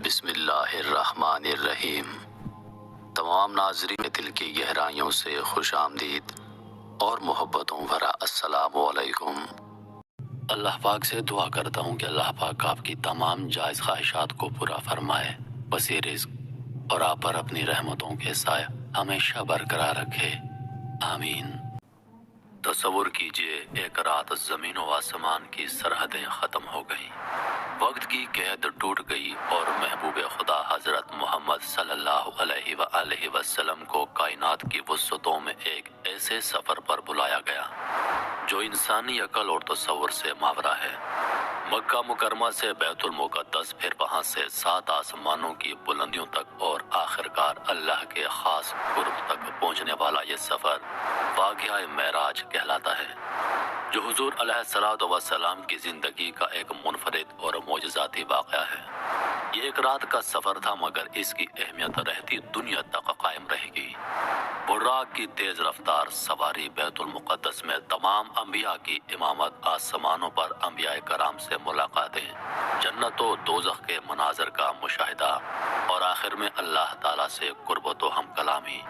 بسم اللہ الرحمن الرحیم۔ تمام ناظرین دل کی گہرائیوں سے خوش آمدید اور محبتوں بھرا السلام علیکم۔ اللہ پاک سے دعا کرتا ہوں کہ اللہ پاک آپ کی تمام جائز خواہشات کو پورا فرمائے، وسیع رزق اور آپ پر اپنی رحمتوں کے سائے ہمیشہ برقرار رکھے، آمین۔ تصور کیجئے ایک رات زمین و آسمان کی سرحدیں ختم ہو گئیں، وقت کی قید ٹوٹ گئی اور محبوب خدا حضرت محمد صلی اللہ علیہ وآلہ وسلم کو کائنات کی وسعتوں میں ایک ایسے سفر پر بلایا گیا جو انسانی عقل اور تصور سے ماورا ہے۔ مکہ مکرمہ سے بیت المقدس، پھر وہاں سے 7 آسمانوں کی بلندیوں تک اور آخرکار اللہ کے خاص قرب تک پہنچنے والا یہ سفر واقعہ معراج کہلاتا ہے، جو حضور علیہ الصلوۃ والسلام کی زندگی کا ایک منفرد اور معجزاتی واقعہ ہے۔ یہ ایک رات کا سفر تھا، مگر اس کی اہمیت رہتی دنیا تک قائم رہے گی۔ براق کی تیز رفتار سواری، بیت المقدس میں تمام انبیاء کی امامت، آسمانوں پر انبیاء کرام سے ملاقاتیں، جنت و دوزخ کے مناظر کا مشاہدہ اور آخر میں اللہ تعالیٰ سے قربت و ہم کلامی،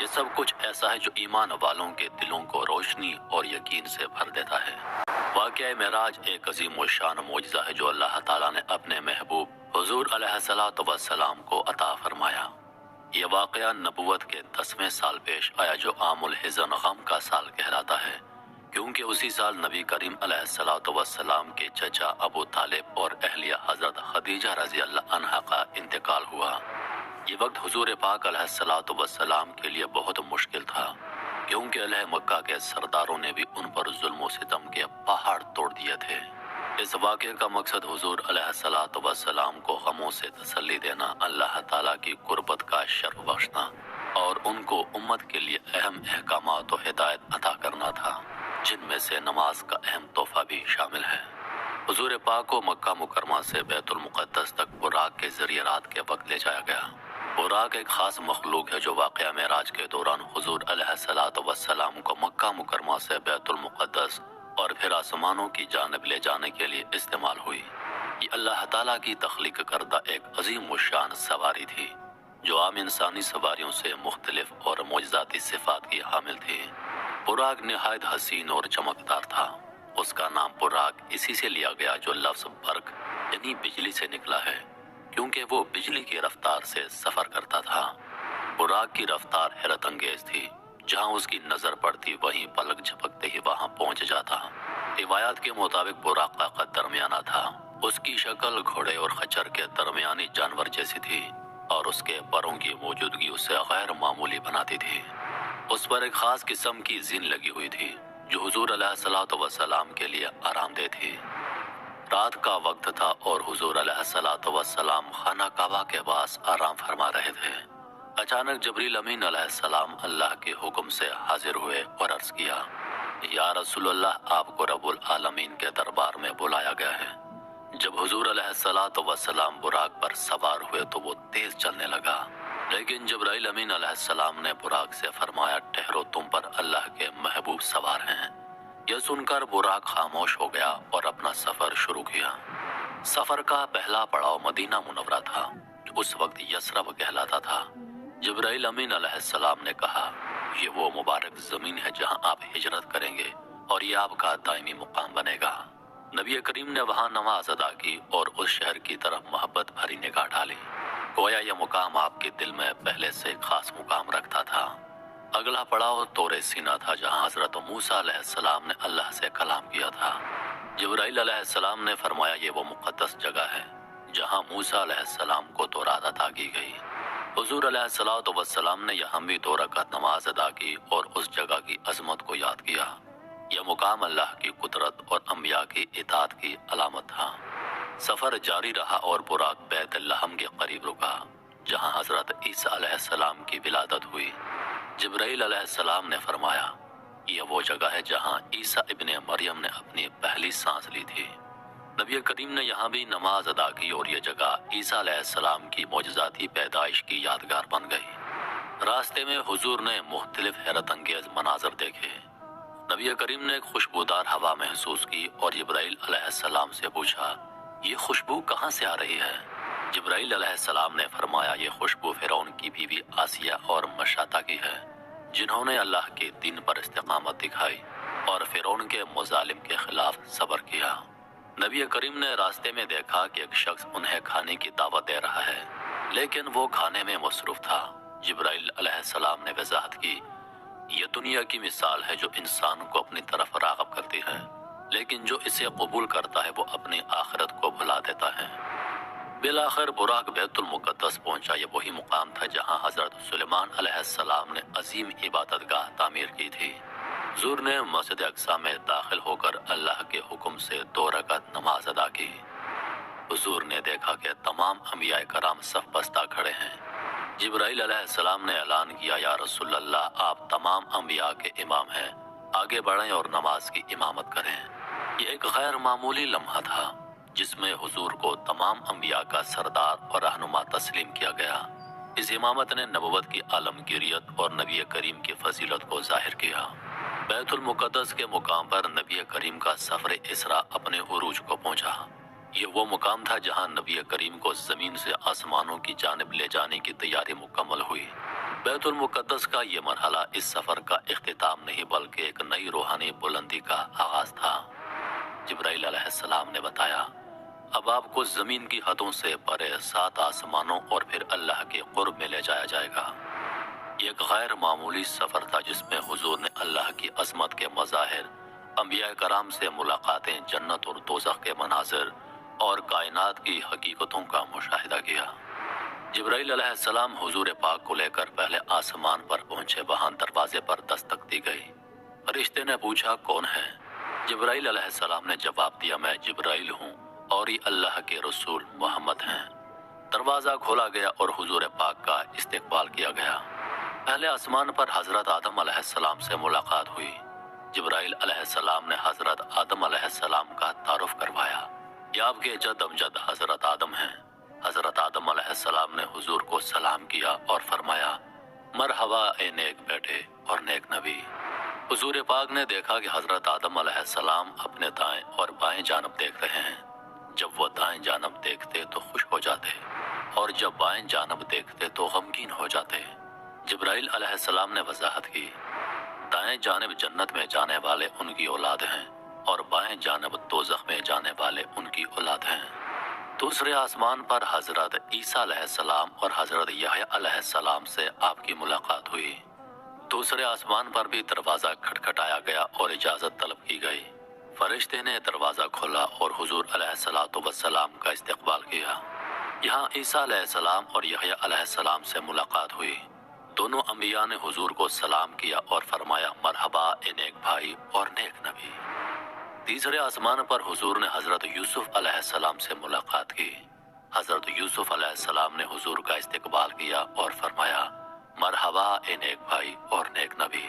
یہ سب کچھ ایسا ہے جو ایمان والوں کے دلوں کو روشنی اور یقین سے بھر دیتا ہے۔ واقعہ معراج ایک عظیم و شان معجزہ ہے جو اللہ تعالیٰ نے اپنے محبوب حضور علیہ الصلوۃ والسلام کو عطا فرمایا۔ یہ واقعہ نبوت کے 10ویں سال پیش آیا، جو عام الحزن، غم کا سال کہلاتا ہے، کیونکہ اسی سال نبی کریم علیہ الصلوۃ والسلام کے چچا ابو طالب اور اہلیہ حضرت خدیجہ رضی اللہ عنہا کا انتقال ہوا۔ یہ وقت حضور پاک علیہ الصلوۃ والسلام کے لیے بہت مشکل تھا، کیونکہ اہل مکہ کے سرداروں نے بھی ان پر ظلم و ستم کے پہاڑ توڑ دیے تھے۔ اس واقعے کا مقصد حضور علیہ الصلوۃ والسلام کو غموں سے تسلی دینا، اللہ تعالیٰ کی قربت کا شرف بخشنا اور ان کو امت کے لیے اہم احکامات و ہدایت عطا کرنا تھا، جن میں سے نماز کا اہم تحفہ بھی شامل ہے۔ حضور پاک کو مکہ مکرمہ سے بیت المقدس تک براق کے ذریعے رات کے وقت لے جایا گیا۔ براق ایک خاص مخلوق ہے جو واقعہ معراج کے دوران حضور علیہ الصلوۃ والسلام کو مکہ مکرمہ سے بیت المقدس اور پھر آسمانوں کی جانب لے جانے کے لیے استعمال ہوئی۔ یہ اللہ تعالیٰ کی تخلیق کردہ ایک عظیم و شان سواری تھی، جو عام انسانی سواریوں سے مختلف اور معجزاتی صفات کی حامل تھی۔ براق نہایت حسین اور چمکدار تھا۔ اس کا نام براق اسی سے لیا گیا جو لفظ برق یعنی بجلی سے نکلا ہے، کیونکہ وہ بجلی کی رفتار سے سفر کرتا تھا۔ براق کی رفتار حیرت انگیز تھی، جہاں اس کی نظر پڑتی وہیں پلک جھپکتے ہی وہاں پہنچ جاتا۔ روایات کے مطابق براق کا قد درمیانہ تھا، اس کی شکل گھوڑے اور خچر کے درمیانی جانور جیسی تھی اور اس کے پروں کی موجودگی اسے غیر معمولی بناتی تھی۔ اس پر ایک خاص قسم کی زین لگی ہوئی تھی جو حضور علیہ الصلوۃ والسلام کے لیے آرام دہ تھی۔ رات کا وقت تھا اور حضور علیہ الصلوۃ والسلام خانہ کعبہ کے پاس آرام فرما رہے تھے۔ اچانک جبریل امین علیہ السلام اللہ کے حکم سے حاضر ہوئے اور عرض کیا، یا رسول اللہ، آپ کو رب العالمین کے دربار میں بلایا گیا ہے۔ جب حضور علیہ الصلوۃ والسلام براق پر سوار ہوئے تو وہ تیز چلنے لگا، لیکن جبرائیل امین علیہ السلام نے براق سے فرمایا، ٹھہرو، تم پر اللہ کے محبوب سوار ہیں۔ یہ سن کر براق خاموش ہو گیا اور اپنا سفر شروع کیا۔ سفر کا پہلا پڑاؤ مدینہ منورہ تھا، جو اس وقت یثرب کہلاتا تھا۔ جبرائیل امین علیہ السلام نے کہا، یہ وہ مبارک زمین ہے جہاں آپ ہجرت کریں گے اور یہ آپ کا دائمی مقام بنے گا۔ نبی کریم نے وہاں نماز ادا کی اور اس شہر کی طرف محبت بھری نگاہ ڈالی، گویا یہ مقام آپ کے دل میں پہلے سے خاص مقام رکھتا تھا۔ اگلا پڑاؤ طور سینا تھا، جہاں حضرت موسیٰ علیہ السلام نے اللہ سے کلام کیا تھا۔ جبرائیل علیہ السلام نے فرمایا، یہ وہ مقدس جگہ ہے جہاں موسیٰ علیہ السلام کو تورات عطا کی گئی۔ حضور علیہ الصلوۃ والسلام نے یہاں بھی 2 رکعت نماز ادا کی اور اس جگہ کی عظمت کو یاد کیا۔ یہ مقام اللہ کی قدرت اور انبیاء کی اطاعت کی علامت تھا۔ سفر جاری رہا اور براق بیت لحم کے قریب رکا، جہاں حضرت عیسیٰ علیہ السلام کی ولادت ہوئی۔ جبرائیل علیہ السلام نے فرمایا، یہ وہ جگہ ہے جہاں عیسیٰ ابن مریم نے اپنی پہلی سانس لی تھی۔ نبی کریم نے یہاں بھی نماز ادا کی اور یہ جگہ عیسیٰ علیہ السلام کی معجزاتی پیدائش کی یادگار بن گئی۔ راستے میں حضور نے مختلف حیرت انگیز مناظر دیکھے۔ نبی کریم نے ایک خوشبودار ہوا محسوس کی اور جبرائیل علیہ السلام سے پوچھا، یہ خوشبو کہاں سے آ رہی ہے؟ جبرائیل علیہ السلام نے فرمایا یہ خوشبو فرعون کی بیوی آسیہ اور مشاطہ کی ہے، جنہوں نے اللہ کے دین پر استقامت دکھائی اور فرعون کے مظالم کے خلاف صبر کیا۔ نبی کریم نے راستے میں دیکھا کہ ایک شخص انہیں کھانے کی دعوت دے رہا ہے، لیکن وہ کھانے میں مصروف تھا۔ جبرائیل علیہ السلام نے وضاحت کی، یہ دنیا کی مثال ہے جو انسان کو اپنی طرف راغب کرتی ہے، لیکن جو اسے قبول کرتا ہے وہ اپنی آخرت کو بھلا دیتا ہے۔ بالآخر براق بیت المقدس پہنچا۔ یہ وہی مقام تھا جہاں حضرت سلیمان علیہ السلام نے عظیم عبادت گاہ تعمیر کی تھی۔ حضور نے مسجد اقصی میں داخل ہو کر اللہ کے حکم سے 2 رکعت نماز ادا کی۔ حضور نے دیکھا کہ تمام انبیاء کرام صف بستہ کھڑے ہیں۔ جبرائیل علیہ السلام نے اعلان کیا، یا رسول اللہ، آپ تمام انبیاء کے امام ہیں، آگے بڑھیں اور نماز کی امامت کریں۔ یہ ایک غیر معمولی لمحہ تھا جس میں حضور کو تمام انبیاء کا سردار اور رہنما تسلیم کیا گیا۔ اس امامت نے نبوت کی عالمگیریت اور نبی کریم کی فضیلت کو ظاہر کیا۔ بیت المقدس کے مقام پر نبی کریم کا سفر اسراء اپنے عروج کو پہنچا۔ یہ وہ مقام تھا جہاں نبی کریم کو زمین سے آسمانوں کی جانب لے جانے کی تیاری مکمل ہوئی۔ بیت المقدس کا یہ مرحلہ اس سفر کا اختتام نہیں بلکہ ایک نئی روحانی بلندی کا آغاز تھا۔ جبرائیل علیہ السلام نے بتایا، اب آپ کو زمین کی حدوں سے پرے 7 آسمانوں اور پھر اللہ کے قرب میں لے جایا جائے گا۔ یہ ایک غیر معمولی سفر تھا جس میں حضور نے اللہ کی عظمت کے مظاہر، انبیاء کرام سے ملاقاتیں، جنت اور دوزخ کے مناظر اور کائنات کی حقیقتوں کا مشاہدہ کیا۔ جبرائیل علیہ السلام حضور پاک کو لے کر پہلے آسمان پر پہنچے۔ وہاں دروازے پر دستک دی گئی۔ فرشتے نے پوچھا، کون ہے؟ جبرائیل علیہ السلام نے جواب دیا، میں جبرائیل ہوں اور یہ اللہ کے رسول محمد ہیں۔ دروازہ کھولا گیا اور حضور پاک کا استقبال کیا گیا۔ پہلے آسمان پر حضرت آدم علیہ السلام سے ملاقات ہوئی۔ جبرائیل علیہ السلام نے حضرت آدم علیہ السلام کا تعارف کروایا، یہ آپ کے جد امجد حضرت آدم ہیں۔ حضرت آدم علیہ السلام نے حضور کو سلام کیا اور فرمایا، مرحبا اے نیک بیٹے اور نیک نبی۔ حضور پاک نے دیکھا کہ حضرت آدم علیہ السلام اپنے دائیں اور بائیں جانب دیکھ رہے ہیں۔ جب وہ دائیں جانب دیکھتے تو خوش ہو جاتے اور جب بائیں جانب دیکھتے تو غمگین ہو جاتے۔ جبرائیل علیہ السلام نے وضاحت کی، دائیں جانب جنت میں جانے والے ان کی اولاد ہیں اور بائیں جانب دوزخ میں جانے والے ان کی اولاد ہیں۔ دوسرے آسمان پر حضرت عیسیٰ علیہ السلام اور حضرت یحییٰ علیہ السلام سے آپ کی ملاقات ہوئی۔ دوسرے آسمان پر بھی دروازہ کھٹکھٹایا گیا اور اجازت طلب کی گئی۔ فرشتے نے دروازہ کھولا اور حضور علیہ السلام کا استقبال کیا۔ یہاں عیسیٰ علیہ السلام اور یحییٰ علیہ السلام سے ملاقات ہوئی۔ دونوں انبیاء نے حضور کو سلام کیا اور فرمایا، مرحبا اے نیک بھائی اور نیک نبی۔ تیسرے آسمان پر حضور نے حضرت یوسف علیہ السلام سے ملاقات کی۔ حضرت یوسف علیہ السلام نے حضور کا استقبال کیا اور فرمایا، مرحبا اے نیک بھائی اور نیک نبی۔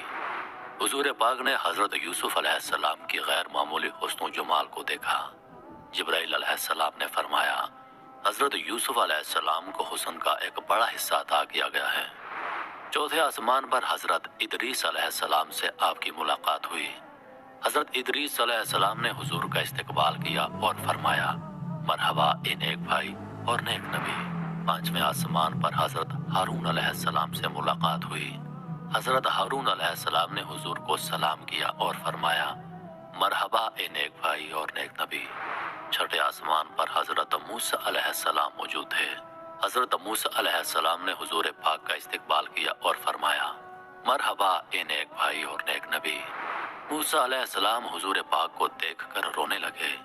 حضور پاک نے حضرت یوسف علیہ السلام کی غیر معمولی حسن و جمال کو دیکھا۔ جبرائیل علیہ السلام نے فرمایا، حضرت یوسف علیہ السلام کو حسن کا ایک بڑا حصہ عطا کیا گیا ہے۔ چوتھے آسمان پر حضرت ادریس علیہ السلام سے آپ کی ملاقات ہوئی۔ حضرت ادریس علیہ السلام نے حضور کا استقبال کیا اور فرمایا، مرحبا اے نیک بھائی اور نیک نبی۔ پانچویں آسمان پر حضرت ہارون علیہ السلام سے ملاقات ہوئی۔ حضرت ہارون علیہ السلام نے حضور کو سلام کیا اور فرمایا، مرحبا اے نیک بھائی اور نیک نبی۔ چھٹے آسمان پر حضرت موسیٰ علیہ السلام موجود تھے۔ حضرت موسیٰ علیہ السلام نے حضور پاک کا استقبال کیا اور فرمایا، مرحبا اے نیک بھائی اور نیک نبی۔ موسیٰ علیہ السلام حضور پاک کو دیکھ کر رونے لگے۔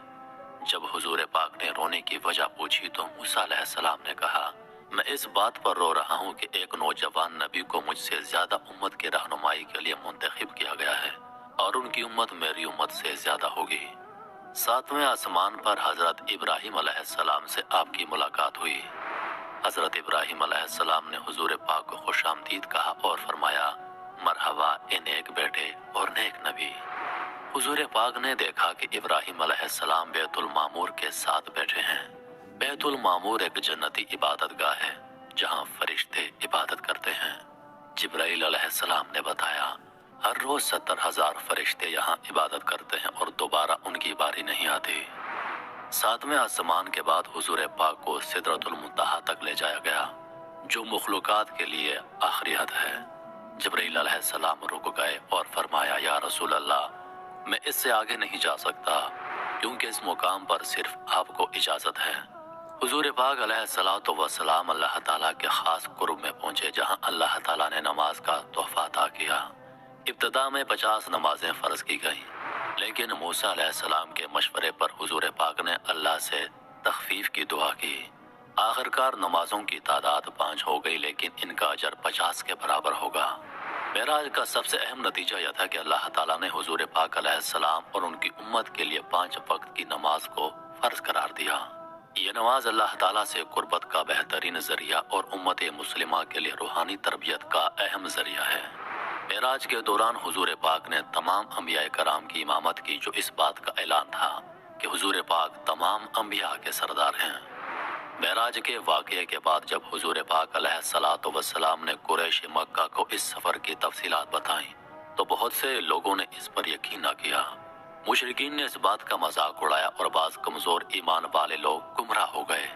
جب حضور پاک نے رونے کی وجہ پوچھی تو موسیٰ علیہ السلام نے کہا، میں اس بات پر رو رہا ہوں کہ ایک نوجوان نبی کو مجھ سے زیادہ امت کی رہنمائی کے لیے منتخب کیا گیا ہے اور ان کی امت میری امت سے زیادہ ہوگی۔ ساتویں آسمان پر حضرت ابراہیم علیہ السلام سے آپ کی ملاقات ہوئی۔ حضرت ابراہیم علیہ السلام نے حضور پاک کو خوش آمدید کہا اور فرمایا، مرحبا اے نیک بیٹے اور نیک نبی۔ حضور پاک نے دیکھا کہ ابراہیم علیہ السلام بیت المعمور کے ساتھ بیٹھے ہیں۔ بیت المعمور ایک جنتی عبادت گاہ ہے جہاں فرشتے عبادت کرتے ہیں۔ جبرائیل علیہ السلام نے بتایا، ہر روز 70,000 فرشتے یہاں عبادت کرتے ہیں اور دوبارہ ان کی باری نہیں آتی۔ ساتویں آسمان کے بعد حضور پاک کو سدرۃ المنتہا تک لے جایا گیا، جو مخلوقات کے لیے آخری حد ہے۔ جبرائیل علیہ السلام رک گئے اور فرمایا، یا رسول اللہ، میں اس سے آگے نہیں جا سکتا کیونکہ اس مقام پر صرف آپ کو اجازت ہے۔ حضور پاک علیہ السلام اللہ تعالیٰ کے خاص قرب میں پہنچے، جہاں اللہ تعالیٰ نے نماز کا تحفہ عطا کیا۔ ابتدا میں 50 نمازیں فرض کی گئیں، لیکن موسیٰ علیہ السلام کے مشورے پر حضور پاک نے اللہ سے تخفیف کی دعا کی۔ آخرکار نمازوں کی تعداد 5 ہو گئی، لیکن ان کا اجر 50 کے برابر ہوگا۔ معراج کا سب سے اہم نتیجہ یہ تھا کہ اللہ تعالیٰ نے حضور پاک علیہ السلام اور ان کی امت کے لیے 5 وقت کی نماز کو فرض قرار دیا۔ یہ نماز اللہ تعالیٰ سے قربت کا بہترین ذریعہ اور امت مسلمہ کے لیے روحانی تربیت کا اہم ذریعہ ہے۔ معراج کے دوران حضور پاک نے تمام انبیاء کرام کی امامت کی، جو اس بات کا اعلان تھا کہ حضور پاک تمام انبیاء کے سردار ہیں۔ معراج کے واقعے کے بعد جب حضور پاک علیہ السلام نے قریش مکہ کو اس سفر کی تفصیلات بتائیں تو بہت سے لوگوں نے اس پر یقین نہ کیا۔ مشرکین نے اس بات کا مذاق اڑایا اور بعض کمزور ایمان والے لوگ گمراہ ہو گئے۔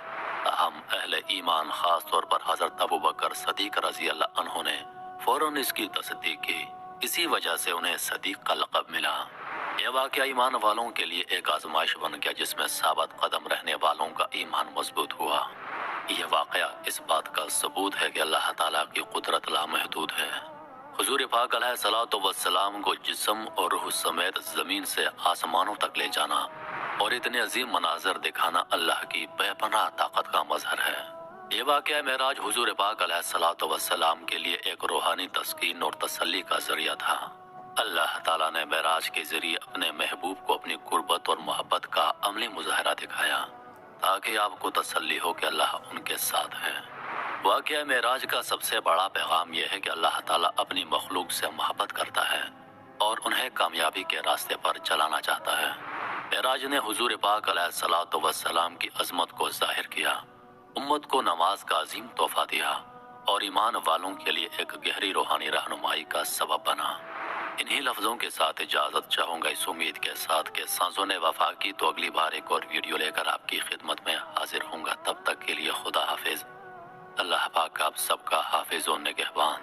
تاہم اہل ایمان، خاص طور پر حضرت ابوبکر صدیق رضی اللہ عنہ نے فوراً اس کی تصدیق کی۔ اسی وجہ سے انہیں صدیق کا لقب ملا۔ یہ واقعہ ایمان والوں کے لیے ایک آزمائش بن گیا، جس میں ثابت قدم رہنے والوں کا ایمان مضبوط ہوا۔ یہ واقعہ اس بات کا ثبوت ہے کہ اللہ تعالیٰ کی قدرت لامحدود ہے۔ حضور پاک علیہ السلام کو جسم اور روح سمیت زمین سے آسمانوں تک لے جانا اور اتنے عظیم مناظر دکھانا اللہ کی بے پناہ طاقت کا مظہر ہے۔ یہ واقعہ معراج حضور پاک علیہ السلام کے لیے ایک روحانی تسکین اور تسلی کا ذریعہ تھا۔ اللہ تعالیٰ نے معراج کے ذریعے اپنے محبوب کو اپنی قربت اور محبت کا عملی مظاہرہ دکھایا، تاکہ آپ کو تسلی ہو کہ اللہ ان کے ساتھ ہے۔ واقعہ معراج کا سب سے بڑا پیغام یہ ہے کہ اللہ تعالیٰ اپنی مخلوق سے محبت کرتا ہے اور انہیں کامیابی کے راستے پر چلانا چاہتا ہے۔ معراج نے حضور پاک علیہ السلام کی عظمت کو ظاہر کیا، امت کو نماز کا عظیم تحفہ دیا اور ایمان والوں کے لیے ایک گہری روحانی رہنمائی کا سبب بنا۔ انہی لفظوں کے ساتھ اجازت چاہوں گا، اس امید کے ساتھ کہ سانسوں نے وفا کی تو اگلی بار ایک اور ویڈیو لے کر آپ کی خدمت میں حاضر ہوں گا۔ تب تک کے لیے خدا حافظ۔ اللہ پاک آپ سب کا حافظ و نگہبان۔